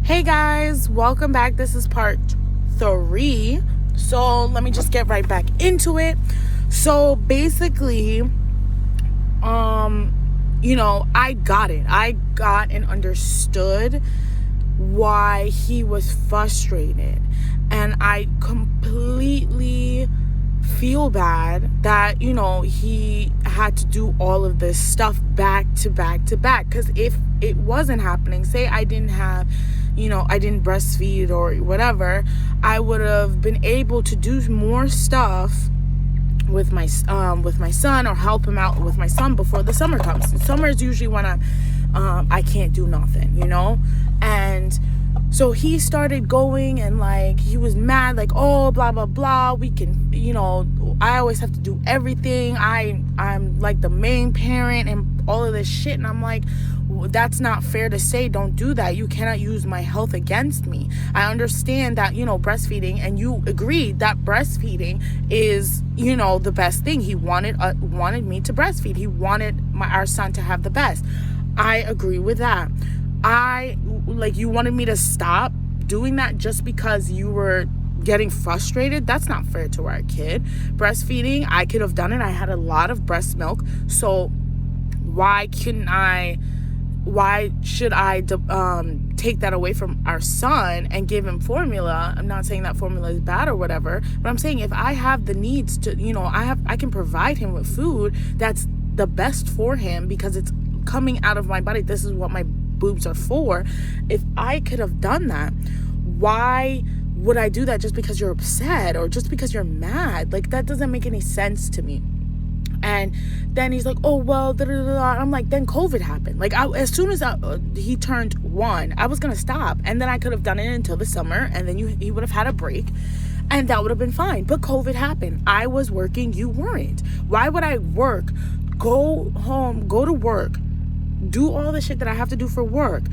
Hey guys, welcome back. This is part 3. So let me just get right back into it. So basically, I got it. I got and understood why he was frustrated. And I completely feel bad that, he had to do all of this stuff back to back to back. Because if it wasn't happening, say I didn't have, I didn't breastfeed or whatever, I would have been able to do more stuff with my son, or help him out with my son before the summer comes. Summer is usually when I can't do nothing, and so he started going, and he was mad, oh, blah blah blah, we can, I always have to do everything, I'm like the main parent and all of this shit. And I'm like, that's not fair to say. Don't do that. You cannot use my health against me. I understand that, breastfeeding, and you agreed that breastfeeding is, the best thing. He wanted me to breastfeed. He wanted our son to have the best. I agree with that. You wanted me to stop doing that just because you were getting frustrated. That's not fair to our kid. Breastfeeding, I could have done it. I had a lot of breast milk. So why should I take that away from our son and give him formula? I'm not saying that formula is bad or whatever, but I'm saying if I have the needs to, I can provide him with food that's the best for him because it's coming out of my body. This is what my boobs are for. If I could have done that, why would I do that just because you're upset or just because you're mad? That doesn't make any sense to me. And then he's like, oh, well, da, da, da, da. I'm like, then COVID happened. As soon as he turned 1, I was going to stop. And then I could have done it until the summer. And then he would have had a break. And that would have been fine. But COVID happened. I was working. You weren't. Why would I work, go home, go to work, do all the shit that I have to do for work,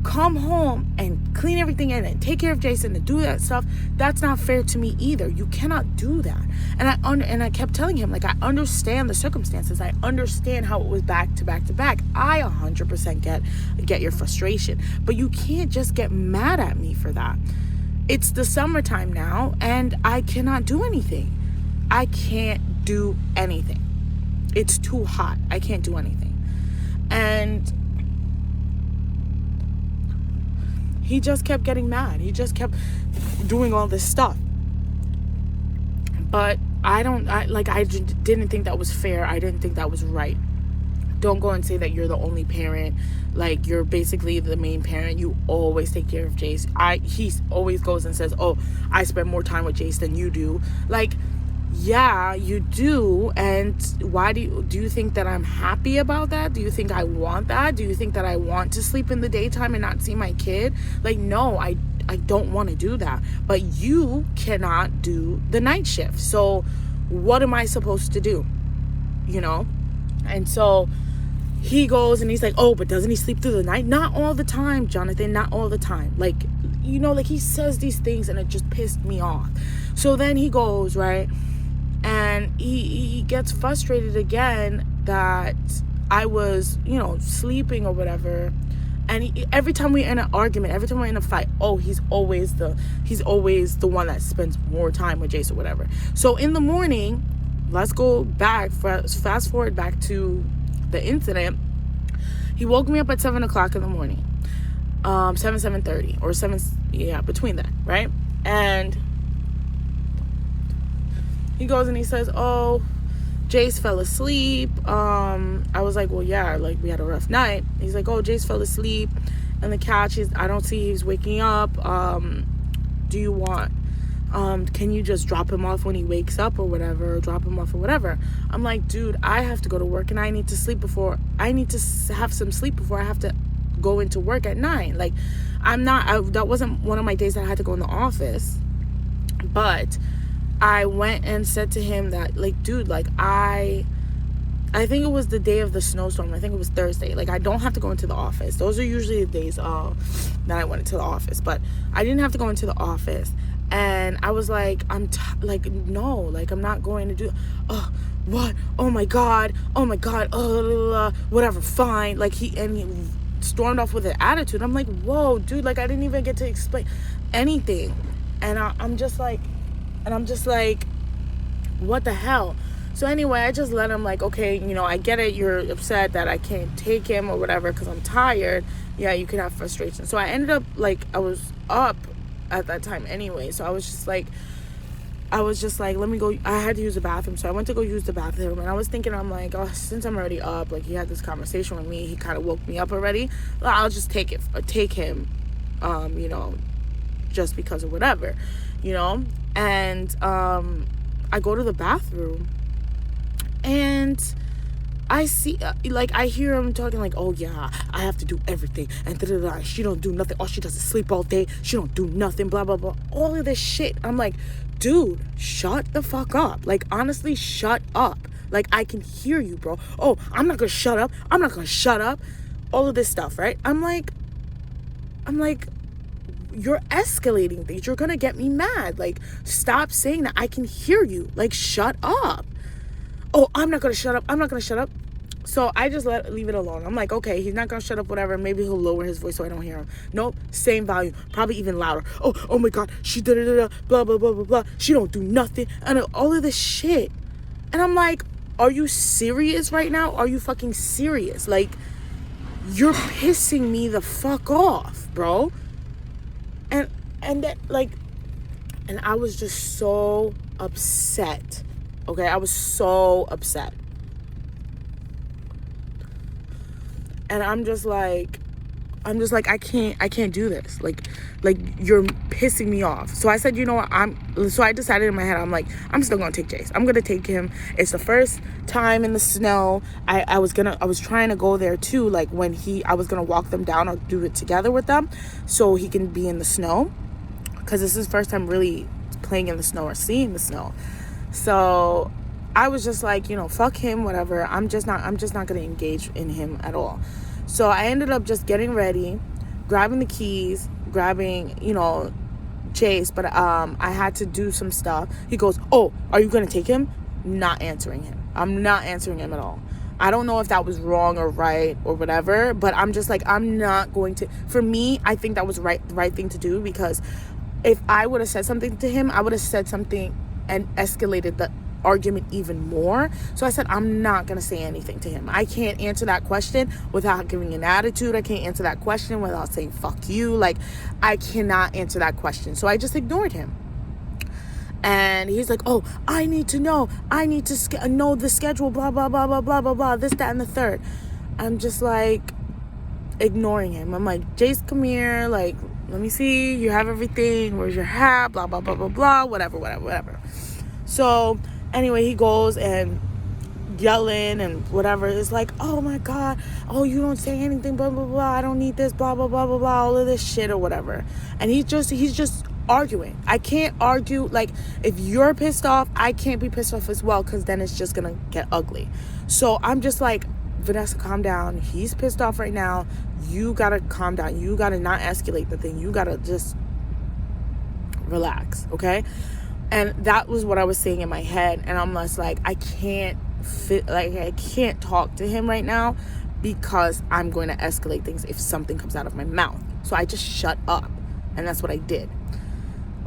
come home and clean everything in and take care of Jason and do that stuff? That's not fair to me either. You cannot do that. And I kept telling him, I understand the circumstances. I understand how it was back to back to back. I 100% get your frustration, but you can't just get mad at me for that. It's the summertime now and I cannot do anything. I can't do anything. It's too hot. I can't do anything. And he just kept getting mad. He just kept doing all this stuff. But I didn't think that was fair. I didn't think that was right. Don't go and say that you're the only parent. You're basically the main parent. You always take care of Jace. He always goes and says, oh, I spend more time with Jace than you do. Yeah, you do. And why do you think that I'm happy about that? Do you think I want that? Do you think that I want to sleep in the daytime and not see my kid? No, I don't want to do that. But you cannot do the night shift. So what am I supposed to do? And so he goes and he's like, oh, but doesn't he sleep through the night? Not all the time, Jonathan, not all the time. He says these things and it just pissed me off. So then he goes, right? And he gets frustrated again that I was, sleeping or whatever. And every time we're in an argument, every time we're in a fight, oh, he's always the one that spends more time with Jace or whatever. So in the morning, let's go back, fast forward back to the incident. He woke me up at 7 o'clock in the morning, 7:30 or 7, between that, right? And he goes and he says, oh, Jace fell asleep. I was like, well, yeah, we had a rough night. He's like, oh, Jace fell asleep on the couch. I don't see he's waking up. Do you want, can you just drop him off when he wakes up or whatever, or drop him off or whatever? I'm like, dude, I have to go to work and I need to have some sleep before I have to go into work at 9. That wasn't one of my days that I had to go in the office. But I went and said to him that, dude, I think it was the day of the snowstorm. I think it was Thursday. I don't have to go into the office. Those are usually the days that I went into the office. But I didn't have to go into the office. And I was like, no, I'm not going to do, what? Oh my God. Whatever, fine. He stormed off with an attitude. I'm like, whoa, dude, like I didn't even get to explain anything. And I'm just like, what the hell? So anyway, I just let him, like, okay, you know, I get it, you're upset that I can't take him or whatever because I'm tired. Yeah, you can have frustration. So I ended up, like, I was up at that time anyway. So I was just like, let me go. I had to use the bathroom. So I went to go use the bathroom. And I was thinking, I'm like, oh, since I'm already up, like, he had this conversation with me. He kind of woke me up already. Well, I'll just take him, you know, just because of whatever, you know. And I go to the bathroom. And I see, I hear him talking like, oh, yeah, I have to do everything. And da-da-da. She don't do nothing. All she does is sleep all day. She don't do nothing, blah, blah, blah. All of this shit. I'm like, dude, shut the fuck up. Like, honestly, shut up. Like, I can hear you, bro. Oh, I'm not going to shut up. I'm not going to shut up. All of this stuff, right? I'm like, you're escalating things. You're going to get me mad. Like, stop saying that. I can hear you. Like, shut up. Oh, I'm not going to shut up. I'm not going to shut up. So I just leave it alone. I'm like, okay, he's not going to shut up, whatever. Maybe he'll lower his voice so I don't hear him. Nope, same volume, probably even louder. Oh my God, she da-da-da-da, blah, blah, blah, blah, blah. She don't do nothing. And all of this shit. And I'm like, are you serious right now? Are you fucking serious? Like, you're pissing me the fuck off, bro. And that, like, and I was just so upset. Okay, I was so upset. And I'm just like, I can't do this. Like you're pissing me off. So I said, you know what, so I decided in my head, I'm like, I'm still gonna take Jace. I'm gonna take him. It's the first time in the snow. I was trying to go there too, like when I was gonna walk them down or do it together with them so he can be in the snow. Because this is his first time really playing in the snow or seeing the snow. So I was just like, you know, fuck him, whatever. I'm just not going to engage in him at all. So I ended up just getting ready, grabbing the keys, grabbing, you know, Chase. But I had to do some stuff. He goes, oh, are you going to take him? Not answering him. I'm not answering him at all. I don't know if that was wrong or right or whatever. But I'm just like, I'm not going to. For me, I think that was the right thing to do. Because if I would have said something to him, I would have said something and escalated the argument even more. So I said, I'm not gonna say anything to him. I can't answer that question without giving an attitude. I can't answer that question without saying fuck you. Like, I cannot answer that question. So I just ignored him. And he's like, oh, I need to know. I need to know the schedule, blah, blah, blah, blah, blah, blah, blah, this, that, and the third. I'm just like ignoring him. I'm like, Jace, come here. Like, let me see. You have everything. Where's your hat? Blah, blah, blah, blah, blah. Whatever. So anyway, he goes and yelling and whatever. It's like, oh my God. Oh, you don't say anything, blah, blah, blah. I don't need this, blah, blah, blah, blah, blah. All of this shit or whatever. And he's just arguing. I can't argue. Like, if you're pissed off, I can't be pissed off as well, because then it's just gonna get ugly. So I'm just like, Vanessa, calm down. He's pissed off right now. You gotta calm down. You gotta not escalate the thing. You gotta just relax, okay? And that was what I was saying in my head. And I'm just like, I can't talk to him right now because I'm going to escalate things if something comes out of my mouth. So I just shut up. And that's what I did.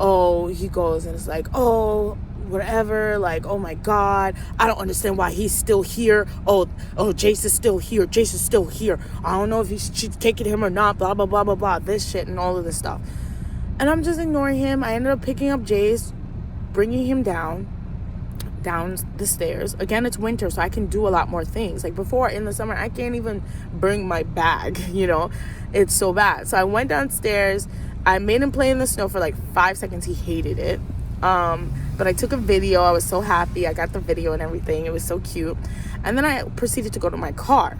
Oh, he goes and it's like, oh, whatever. Like, oh my God, I don't understand why he's still here. Oh, Jace is still here. Jace is still here. I don't know if she's taking him or not. Blah, blah, blah, blah, blah. This shit and all of this stuff. And I'm just ignoring him. I ended up picking up Jace, bringing him down the stairs. Again, it's winter, so I can do a lot more things. Like before, in the summer, I can't even bring my bag, you know. It's so bad. So I went downstairs. I made him play in the snow for like 5 seconds. He hated it. But I took a video. I was so happy. I got the video and everything. It was so cute. And then I proceeded to go to my car.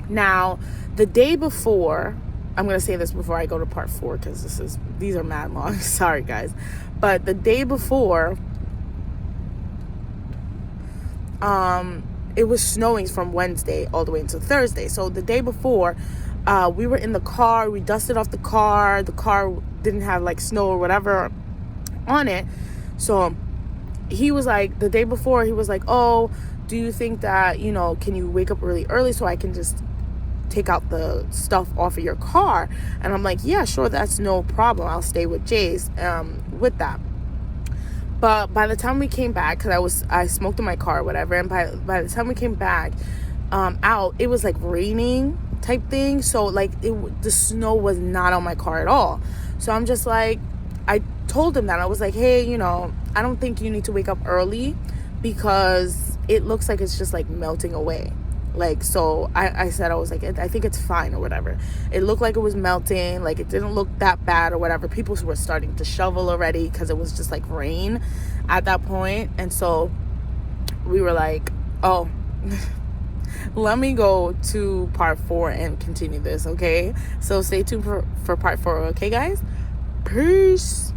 Now, the day before, I'm going to say this before I go to part 4, because these are mad long. Sorry, guys. But the day before, it was snowing from Wednesday all the way into Thursday. So the day before, we were in the car. We dusted off the car. The car didn't have like snow or whatever on it. So he was like, the day before, he was like, oh, do you think that, you know, can you wake up really early so I can just take out the stuff off of your car. And I'm like, yeah, sure, that's no problem. I'll stay with Jace with that. But by the time we came back, because I smoked in my car or whatever, and by the time we came back out, it was like raining type thing. So like the snow was not on my car at all. So I'm just like, I told him that. I was like, hey, you know, I don't think you need to wake up early because it looks like it's just like melting away. Like, so I said, I was like, I think it's fine or whatever. It looked like it was melting. Like, it didn't look that bad or whatever. People were starting to shovel already because it was just like rain at that point. And so we were like, oh, let me go to part 4 and continue this, okay? So stay tuned for part 4, okay, guys? Peace.